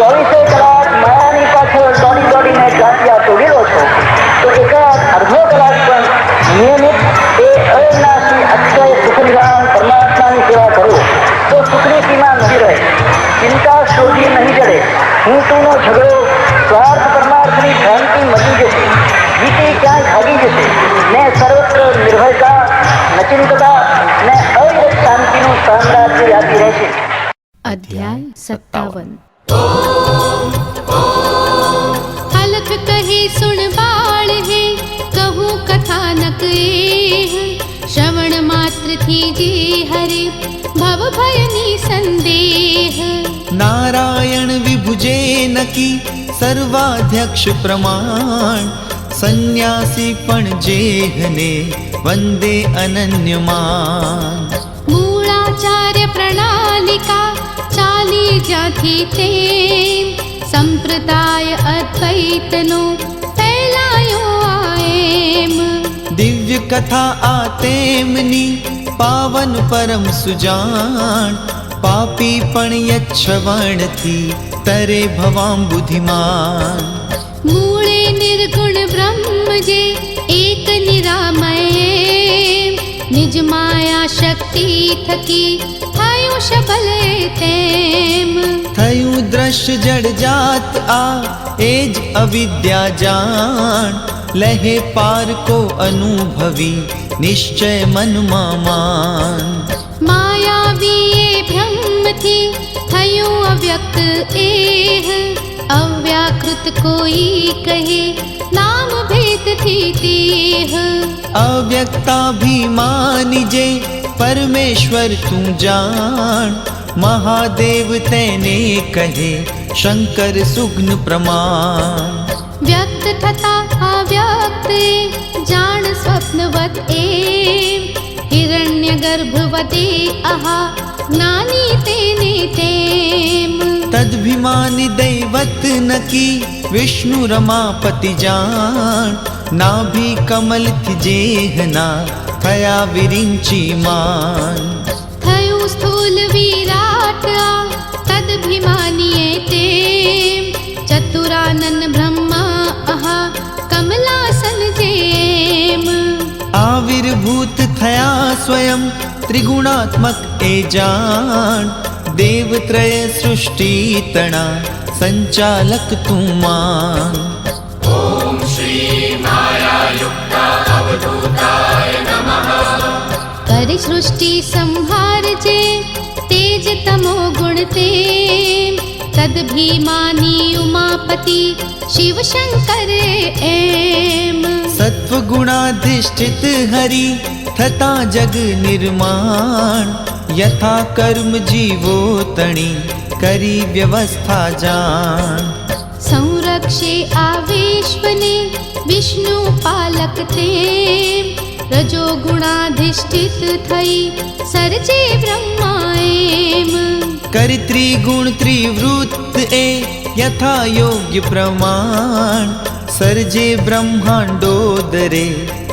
24 કલાક માયાની પાછળ દોડી દોડીને જાતિયા તોડેલો છો તો એકાદ અડધો કલાક પણ નિયમિત એ અવિનાશી અક્ષય સુખનિધાન પરમાત્માની સેવા કરો તો સુખની સીમા નહીં રહે, ચિંતા શોધી નહીં જડે, હું તુંનો ઝઘડો સ્વાર્થ પરમાર્થની ભ્રાંતિ મચી જશે, ગીતે ક્યાંય ભાગી જશે ને સર્વત્ર નિર્ભયતા નચિંતતા ને અવિરત શાંતિનું સામ્રાજ્ય વ્યાપી રહેશે। अध्याय 57। अलख कहे सुन बाल है, कहूँ कथानक एह, श्रवण मात्र थी जे हरे भव भयनी संदेह। नारायण विभुजे नकी सर्वाध्यक्ष प्रमाण, सन्यासी पण जेहने वंदे अनन्यमान। मूलाचार्य प्रणालिका चाली ज्याथी तेम, संप्रदाय अद्वैतनो फैलायो आएम। दिव्य कथा आतेमनी पावन परम सुजान, पापी पण यच्छवण थी तरे भवाम बुद्धिमान। मूळे निर्गुण ब्रह्म जे एक निरामय, निज माया शक्ति थकी थयो शबल तेम। थयु दृश्य जड़ जात आ एज अविद्या जान, लहे पार को अनुभवी निश्चय मन मान। मायावी ये ब्रह्म थी थयो अव्यक्त एह, अव्याकृत कोई कहे नाम भेद थी तेह। अव्यक्ताभिमानी जे परमेश्वर तू जान, महादेव तेने कहे शंकर सुग्न प्रमाण। व्यक्त तथा अव्यक्त जान स्वप्नवत एव, हिरण्य गर्भवते आहा ज्ञानी तेने तेम। तदभिमानी दैवत नकी विष्णु रमापति जान, नाभि कमल थी जेहना थया विरिंची मान। थयो स्थूल विराट आ तदभिमानिये तेम, चतुरानन ब्रह्मा आहा कमलासन जेम। आविर्भूत थया स्वयं त्रिगुणात्मक ए जान, देवत्रय सृष्टि तणा संचालक तू मान। ओम श्री माया युक्ता अवधूताय नमः। करि सृष्टि संहार जे तेज तमो गुण तेम, तदभिमानी उमापति शिव शंकर एम। सत्व गुणाधिष्ठित हरि थता जग निर्माण, यथा कर्म जीवो तणी करी व्यवस्था जान। संरक्षे आवेश्वने विष्णु पालक तेम, रजो गुणाधिष्ठित थई सर्जे ब्रह्माएम। करि त्रिगुण त्रिवृत्त ए यथा योग्य प्रमाण, सर्जे ब्रह्मांडोदरे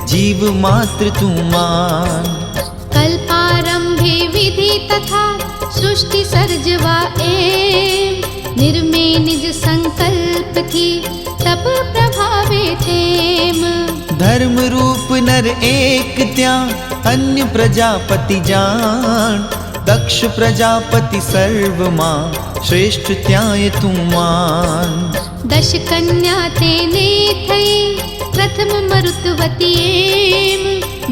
जीव मात्र तू मान। कल्पारंभे विधि तथा सृष्टि सर्जवा एम, निर्मे निज संकल्प थी तप प्रभावे तेम। धर्म रूप नर एक त्या अन्य प्रजापति जान, दक्ष प्रजापति सर्वमा श्रेष्ठ त्याय तू मान। दश कन्या तेने थई प्रथम मरुतवती एम,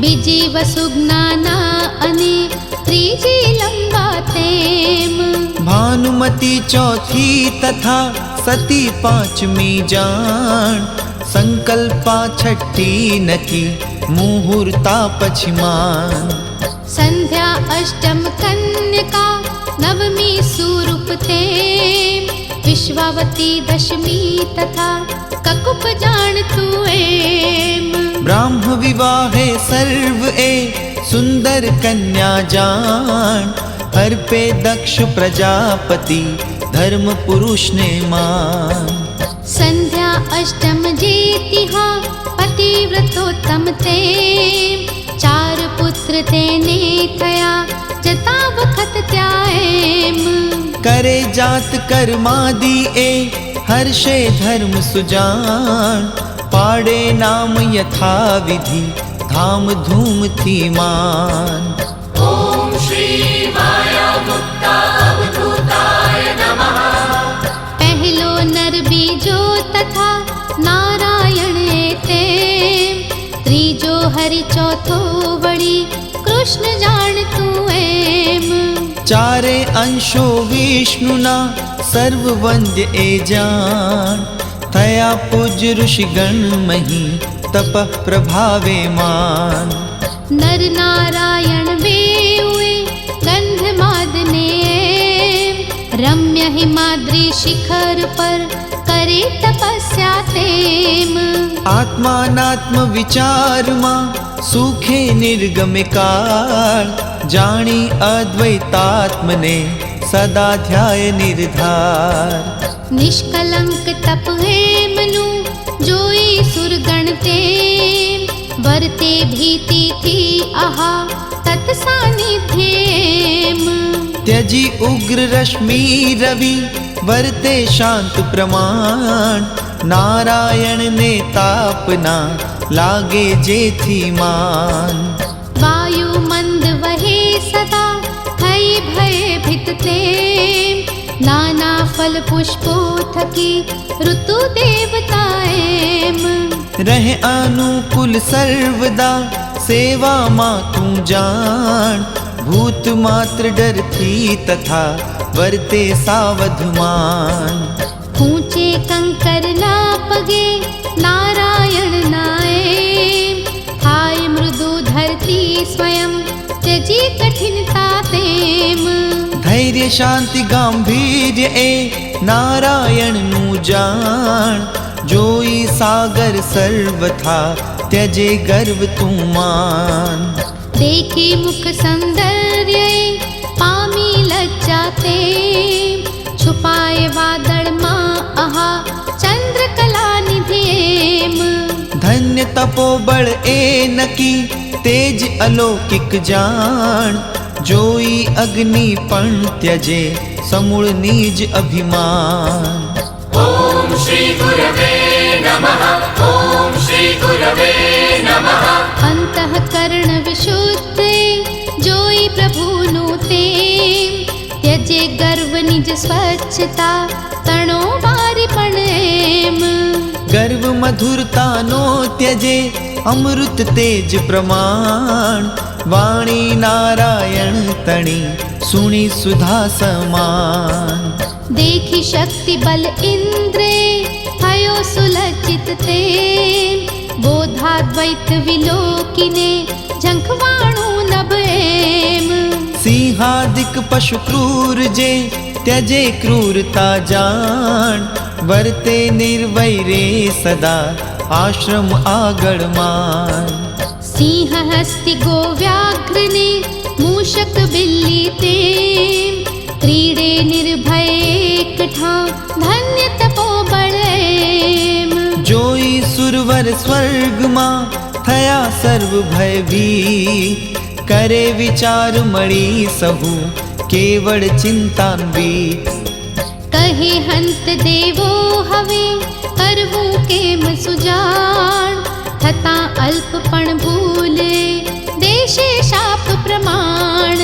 बीजी वसुज्ञाना अने त्रीजी लंबा तेम। भानुमति चौथी तथा सती पांचमी जान, संकल्पा छठी नकी मुहूर्ता पछिमान। संध्या अष्टम कन्यका नवमी सूरूप तेम, विश्वावती दशमी तथा ककुप जान तू एम। ब्राह्म विवाहे सर्व ए सुंदर कन्या जान, हर पे दक्ष प्रजापति धर्म पुरुष ने मान। संध्या अष्टम जेतिहा पतिव्रतोत्तम तेम, चार पुत्र तेने थया जता वखत त्याएम। करे जात कर्मादि ए हर्षे धर्म सुजान, पाड़े नाम यथा विधि धाम धूम थी मान। ॐ श्री माया मुक्ता अवधूताय नमः। पहलो नर बीजो तथा नारायण ते, त्रीजो हरि चौथो वड़ी कृष्ण जान तू एम। चारे अंशो विष्णुना सर्व वंद्य ए जान, थया पूज्य ऋषि गण मही तपः प्रभावे मान। नर नारायण वेउए गंधमादने, रम्य हिमाद्री शिखर पर करे तपस्या तेम। आत्मानात्म विचार मां सुखे निर्गम काल, जानी अद्वैतात्मने सदा ध्याय निर्धार। निष्कलंक तप है मनु जोई सुरगण ते, वर्ते भीति थी आहा तत्सानिध्येम। त्यजी उग्र रश्मि रवि वर्ते शांत प्रमाण, नारायण ने तापना लागे जेथी मान। वायु मंद वहे सदा थई भय भितते, नाना फल पुष्पो थकी ऋतु देवताएम। रहे अनुकूल सर्वदा सेवा मां तू जान, भूत मात्र डर थी तथा वर्ते सावधमान। ऊंचे कंकर ना पगे नारायण नाए, हाय मृदु धरती स्वयं त्यजी कठिनता तेम। धैर्य शांति गांभीर्य ए नारायण नु जान, जोई सागर सर्वथा त्यजे गर्व तू मान। देखी मुख सौंदर्य पामी लज्जा ते, छुपाए वादळ मां आहा चंद्र कला निधिएम। धन्य तपोबल ए नकी तेज अलौकिक जान, जोई अग्नि पण त्यजे समूल निज अभिमान। ॐ श्री गुरवे नमः। ॐ श्री गुरवे नमः। अंतःकरण विशुद्ध जोई प्रभु नुते, त्यजे गर्व निज स्वच्छता तणो बारी पणेम। गर्व मधुरता नो त्यजे अमृत तेज प्रमाण, वाणी नारायण तणी सुनी सुधा समान। देखी शक्ति बल इंद्रे भयो सुलज्जित ते, बोधाद्वैत विलोकिने झंखवाणु नभएम। सिंहादिक पशु क्रूर जे त्यजे क्रूरता जान, वर्ते निर्वैरे सदा आश्रम आगड़ मान। सिंह हस्ति गो व्याघ्र ने मूषक बिल्ली ते, क्रीडे निर्भय एकठा धन्य तपोबलेम। जोई सुरवर स्वर्ग मां थया सर्व भयभीत, करे विचार मणि सहु केवल चिंतान्वित। कहे हंत देवो हवे करवू केम सुजान, थता अल्पपण भूले देशे शाप प्रमाण।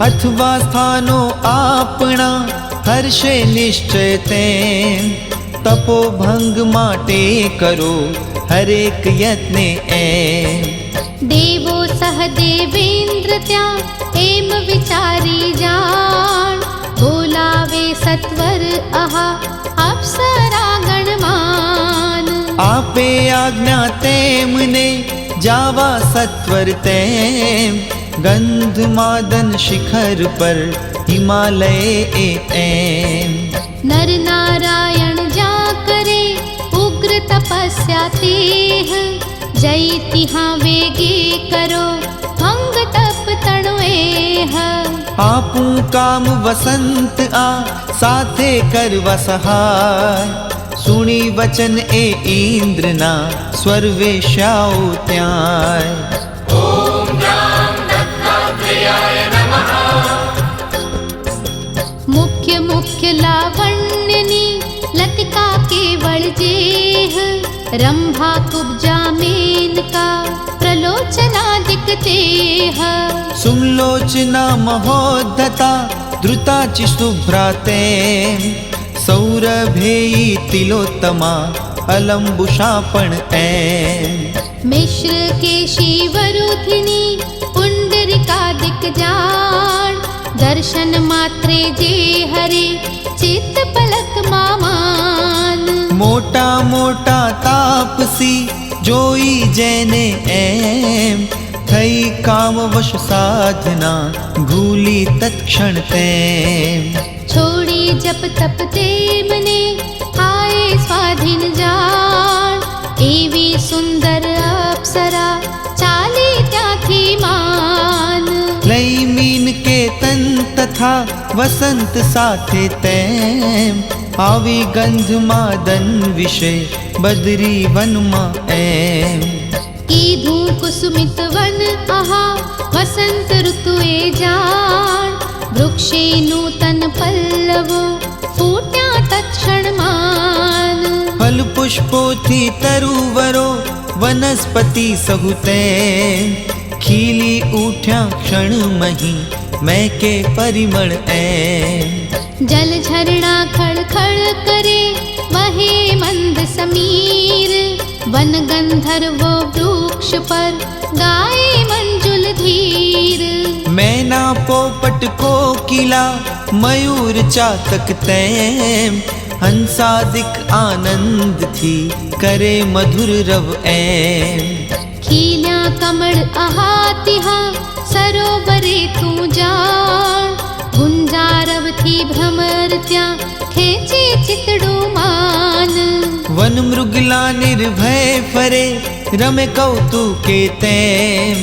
अथवा स्थानो आपना हर्षे निश्चय तें, तपो भंग माटे करो हरेक यत्ने एम। देवो सह देवेंद्र त्या एम विचारी जान, बोलावे सत्वर आहा अप्सरा गणमान। आपे आज्ञा तेमने जावा सत्वर तेम, गंध मादन शिखर पर हिमालय एम। नर नारायण जा करे उग्र तपस्या तेह, जय तिहाँ वेगे करो भंग तप तणुएह। आपू काम वसंत आ साथे कर वसहाय, सुनी वचन ए इंद्र ना स्वर वेश्याओ त्याय। ॐ ज्ञान दत्तात्रेयाय नमः। लावण्यनी लतिका केवल जेह रंभा कुब्जा मेनका प्रलोचनादिक तेह सुमलोचना महोद्धता द्रुताचि शुभ्राते सौरभेयी तिलोत्तमा अलंबुषा पण मिश्र केशी वरुधिनी पुंडरिकादिक जान दर्शन मात्रे जे हरे चित्त पलक मामान मोटा मोटा तापसी जोई जैने एम थई कामवश साधना भूली तत्क्षण तेम छोड़ी जप तप तेमने आए स्वाधीन जान एवी सुंदर अप्सरा चाली त्याथी मान लई मीन के तन तथा वसंत साथे तेम आवी गंध मादन विषय बदरी वन मा एम कीधू कुसुमित वन आहा वसंत ऋतुए जान वृक्षे नूतन पल्लवो फूट्या तत्क्षण मान फल पुष्पोथी तरुवरो वनस्पति सहुते खीली उठ्या क्षण मही मैं के परिमळ जल झरना खड़ खड़ करे वहे मंद समीर वन गंधर्वो वृक्ष पर गाए मंजुल धीर मैना पोपट कोकिला मयूर चातक तैम हंसादिक आनंद थी करे मधुर रव एम खील्या कमल आहा तिहा सरोवरे तू जान गुंजारव थी भ्रमर त्या खेचे चितड़ो मान वन मृगला निर्भय फरे रमे कौतुके तेम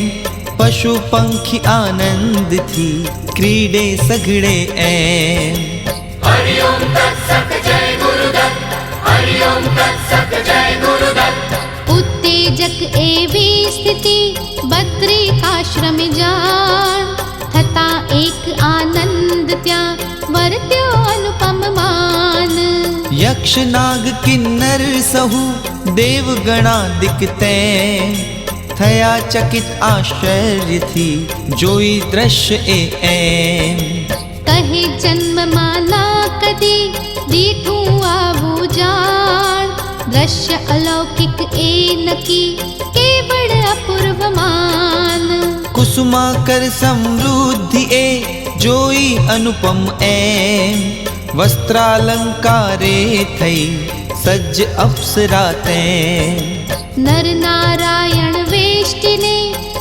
पशु पंखी आनंद थी क्रीडे सघड़े एम हरि ओम तत्सत जय गुरुदत्त हरि ओम तत्सत जय गुरुदत्त उत्तेजक एवी स्थिति बद्रिकाश्रम जान थता एक आनंद त्या वर्त्यो अनुपम मान यक्ष नाग किन्नर सहु देवगणा दिखते थया चकित आश्चर्य थी जोई दृश्य एम कहे जन्म माना कदी दीठू आवू जान दृश्य अलौकिक ए नकी केवल अपूर्व मान कुसुमाकर समृद्धि ए जोई अनुपम एम वस्त्रालंकारे थई सज्ज अप्सरा तेम नर नारायण वेष्टिने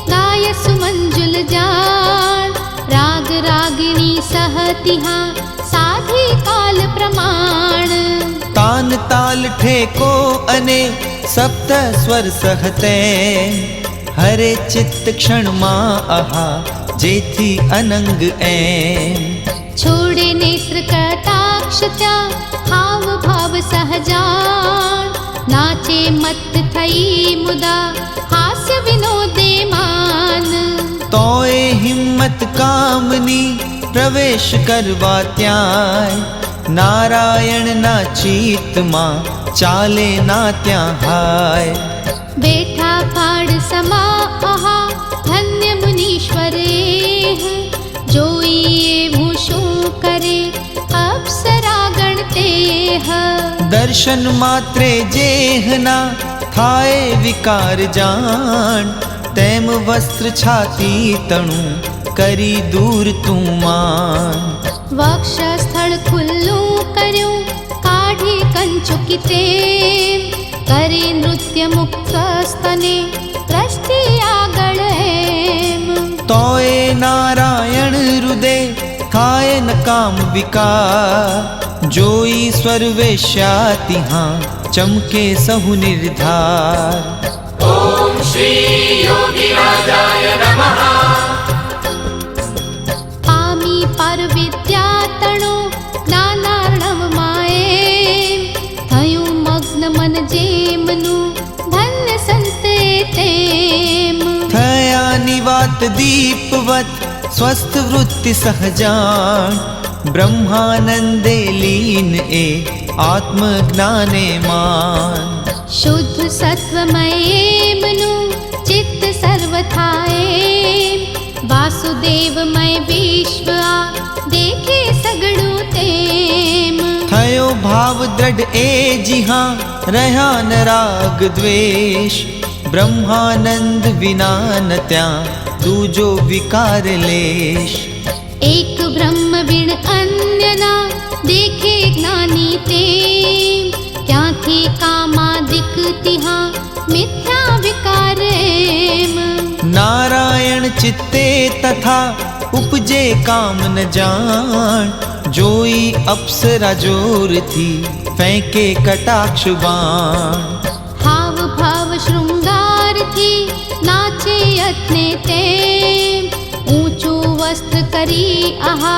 गाय सुमंजुल जान राग रागिणी सहतिहा साधी काल प्रमाण तान ताल ठेको अने सप्त स्वर सहते हरे चित्त क्षण मा आहा जेथी अनंग एम छोड़े नेत्र कटाक्ष त्या हाव भाव सहजान नाचे मत थई मुदा हास्य विनोदे मान तोए हिम्मत कामनी प्रवेश करवा त्याय नारायण ना चीत मा चाले ना त्या हाय बेठा फाड़ समा आहा धन्य मुनीश्वरे जोई भूषो करे अप्सरा गणते दर्शन मात्रे जेहना थाए विकार जान तेम वस्त्र छाती तणु करी दूर तू मान वक्ष स्थल खुल्लू कर्यो काढ़ी कंचुकिते करे नृत्य मुक्त स्तने दृष्टि आगळ एम तोए नारायण हृदय थाए न काम विकार जोई स्वर वेश्याति हाँ चमके सहु निर्धार ओम श्री योगी राजाय नमः पामी पर विद्या तणो ज्ञानार्णव माए थયું मग्न मन जेमनु धन्य संते तेम थया निवात दीपवत स्वस्थ वृत्ति सहजान ब्रह्मानंदे लीन ए आत्मज्ञाने मान। શુદ્ધ સત્વમયેમનું ચિત્ત સર્વથાએ વાસુદેવમય વિશ્વ આ દેખે સગળું તેમ। થયો ભાવ દ્રઢ એ જીહા રહ્યા ન રાગ દ્વેષ બ્રહ્માનંદ વિના ન ત્યાં દૂજો વિકાર લેશ। એક બ્રહ્મ વિણ અન્યના દેખે જ્ઞાની તેમ ક્યાંથી કામાદિક તિહા મિથ્યા વિકાર એમ। नारायण चित्ते तथा उपजे काम न जान जोई अप्सरा जोर थी फेंके कटाक्ष बाण। હાવ ભાવ શૃંગારથી નાચે યત્ને તેમ ઊંચું વસ્ત્ર કરી આહા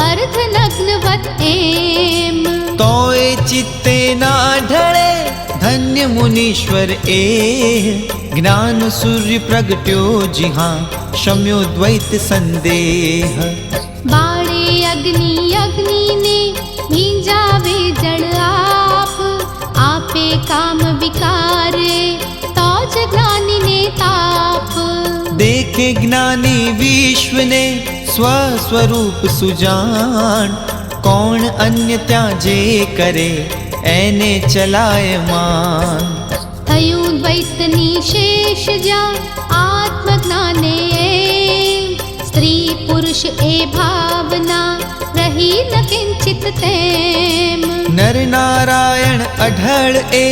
અર્ધનગ્નવત એમ। तोय चित्ते ना ढळे धन्य मुनीश्वर ए ज्ञान सूर्य प्रगट्यो जिहाँ शम्यो द्वैत संदेह। બાળે અગ્નિ અગ્નિને ભીંજાવે જળ આપ આપે કામ વિકારે તો જ જ્ઞાનીને તાપ। देखे ज्ञानी विश्व ने स्वस्वरूप सुजान कौन अन्य त्याजे करे एने चलायमान। થયું દ્વૈતની શેષ જ્યાં આત્મજ્ઞાને એમ સ્ત્રી પુરુષ એ ભાવના રહી ન કિંચિત તેમ। नर नारायण अढळ ए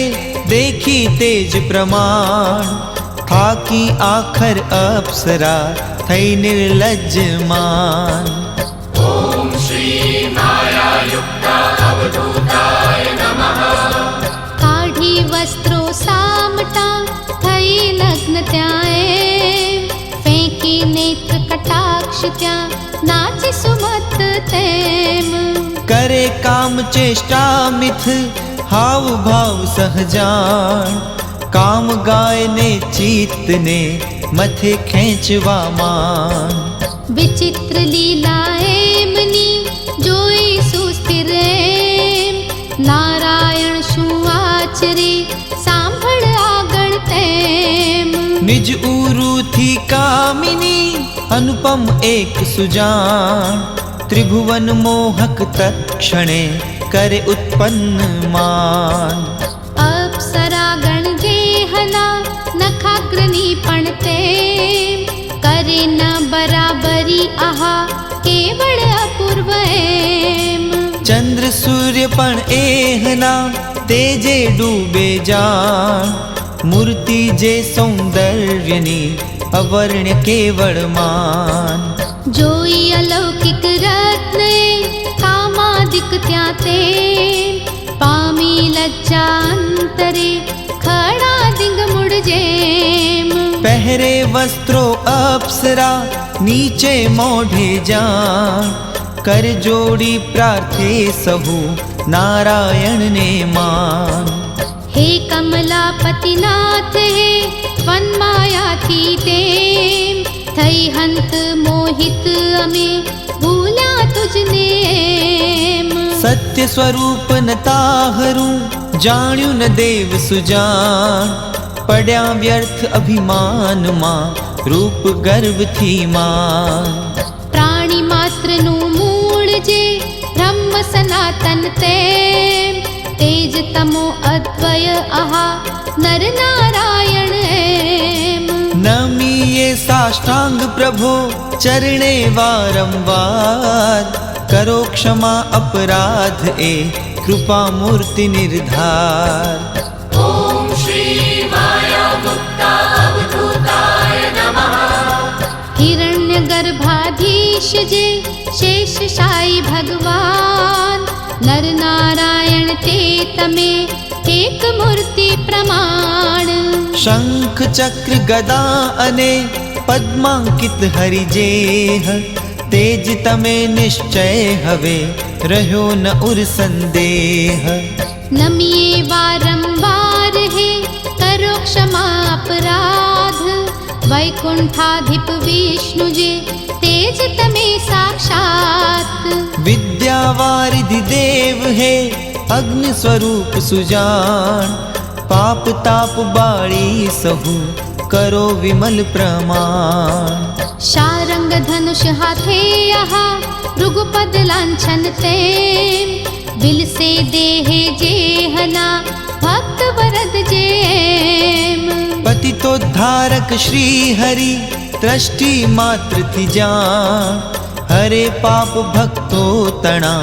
देखी तेज प्रमाण थाकी आखर अप्सरा थई निर्लज्ज मान। ॐ श्री मायायुक्ता अवधूताय नमः। કાઢી વસ્ત્રો સામટા થઈ લગ્ન ત્યાં એમ ફેંકી નેત્ર કટાક્ષ ત્યાં નાચી સુમત તેમ। करे काम चेष्टा मिथ हाव भाव सहजान काम गाय ने चित्त ने मथे खेंचवा मान। વિચિત્ર લીલા એમની જોઈ સુસ્થિર એમ નારાયણ શું આચરે સાંભળ આગળ તેમ। निज उरु थी कामिनी अनुपम एक सुजान त्रिभुवन मोहक तत्क्षणे करे उत्पन्न मान। અપ્સરા ગણ ગેહના નખાગ્રની પણ તેમ કરે ન બરાબરી આહા કેવળ અપૂર્વ એમ। चंद्र सूर्य पण एहना तेजे डूबे जान मूर्ति जे सौंदर्यनी अवर्ण्य केवल मान। જોઈ અલૌકિક રત્ન એ કામાદિક ત્યાં તેમ પામી લજ્જા અંતરે ખડા દિંગ મુડ જેમ। पहरे वस्त्रो अप्सरा नीचे मोढ़े जान कर जोड़ी प्रार्थे सहु नारायण ने मान। હે કમલાપતિનાથ હે વનમાયાથી તેમ થઈ હંત મોહિત અમે ભૂલ્યા તુજને એમ। सत्य स्वरूप न ताहरू जाण्यु न देव सुजान पड्या व्यर्थ अभिमान मां रूप गर्व थी मान। પ્રાણી માત્રનું મૂળ જે બ્રહ્મ સનાતન તેમ તેજ તમો અદ્વય આહા નર નારાયણ એમ। नमीये साष्टांग प्रभो चरणे वारंवार करो क्षमा अपराध ए कृपा मूर्ति निर्धार। ॐ श्री मायामुक्ता अवधूताय नमः। હિરણ્ય ગર્ભાધીશ જે શેષ શાહી ભગવાન નર નારાયણ તે તમે એક મૂર્તિ પ્રમાણ। शंख चक्र गदा अने पद्मांकित हरिजेह तेज तमे निश्चय हवे रह्यो न उर संदेह। નમીએ વારંવાર હે કરો ક્ષમા અપરાધ वैकुंठाधिप विष्णु जे तेज तमे साक्षात। विद्यावारिधि देव है अग्नि स्वरूप सुजान, पाप ताप बाड़ी सहु करो विमल प्रमाण। शारंग धनुष हाथे आहा भृगुपद लांछन तेम, बिल से देहे जेहना भक्त वरद जेम। पतितोद्धारक श्री हरि दृष्टि मात्र थी जान, हरे पाप भक्तो तना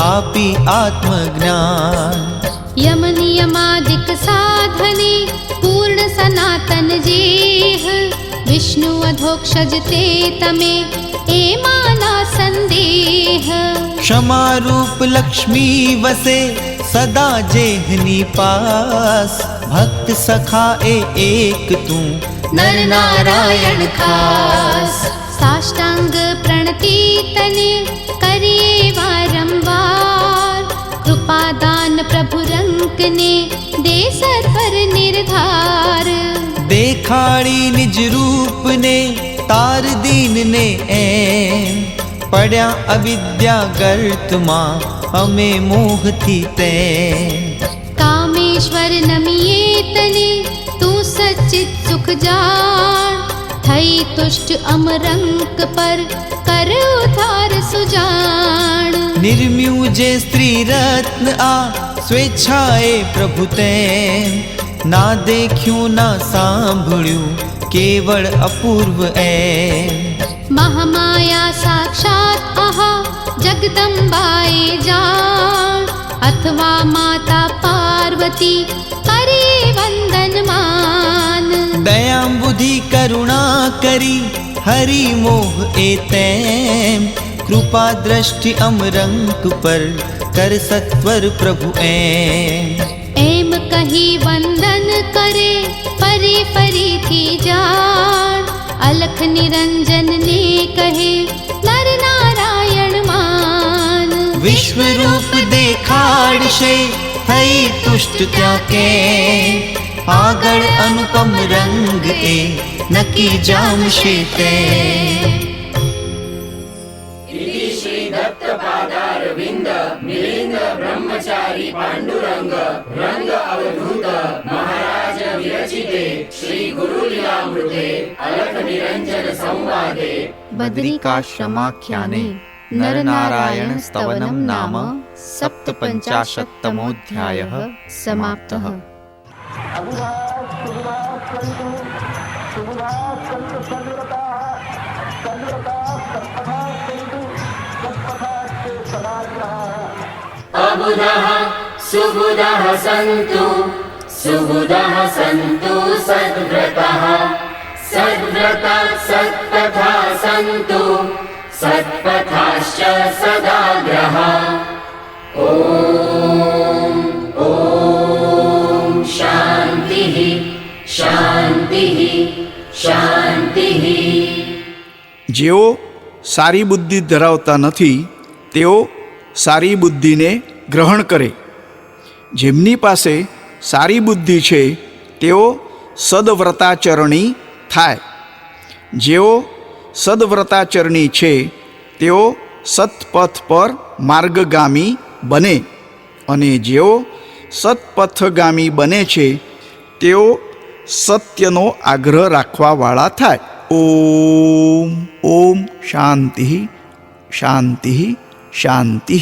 आपी आत्मज्ञान। यम नियमादिक साधने पूर्ण सनातन जेह, विष्णु अधोक्षज ते तमे ए माना संदेह। क्षमा रूप लक्ष्मी वसे सदा जेहनी पास, भक्त सखा एक तू नर नारायण खास। साष्टांग प्रणति तने करिए वारंवार, कृपा दान प्रभु रंक ने दे सत्वर निर्धार। देखाड़ी निज रूप ने तार दीन ने ऐं, पढ़या अविद्या गर्त मां हमें मोह थी तैं। कामेश्वर नमिये तने तू सच्चित सुख जान, थई तुष्ट अमरंक पर कर उधार सुजान। निर्म्यूजे स्त्री रत्न आ स्वेच्छाए प्रभु तैं, ना देख्यूं ना सांभळ्यूं केवल अपूर्व ऐं। महामाया साक्षात आहा जगदम्बाए जान, अथवा माता पार्वती करे वंदन मान। दया बुद्धि करुणा करी हरि मोह एतैं, कृपा दृष्टि अमरंक पर कर सत्वर प्रभु ऐं। एम कही वंदन करे परे परी थी जान, अलख निरंजन ने कहे नर नारायण मान। विश्व रूप देखाड़ शे थई तुष्ट त्याके, आगड़ अनुपम रंग ए नकी जाम शे ते। श्री दत्त पादारविंद मिलिंद ब्रह्मचारी पांडुरंग रंग अवधूत महाराज विरचिते श्री गुरुलीलामृते अलख निरंजन संवादे बद्रिकाश्रमाख्याने नरनारायण स्तवनं नाम सप्तपञ्चाशत्तमोऽध्यायः समाप्तः। अबुधः सुबुधः सन्तु सुबुधः सन्तु सद्व्रतः सद्व्रता सत्पथा सन्तु सत्पथाश्च सदाग्रह। ॐ ॐ शान्तिः शान्तिः शान्तिः। જેઓ સારી બુદ્ધિ ધરાવતા નથી તેઓ સારી બુદ્ધિને ગ્રહણ કરે, જેમની પાસે સારી બુદ્ધિ છે તેઓ સદવ્રતાચરણી થાય। જેઓ સદવ્રતાચરણી છે તેઓ સત્પથ પર માર્ગગામી બને, અને જેઓ સત્પથગામી બને છે તેઓ સત્યનો આગ્રહ રાખવાવાળા થાય। ઓમ ઓમ શાંતિ શાંતિ શાંતિ।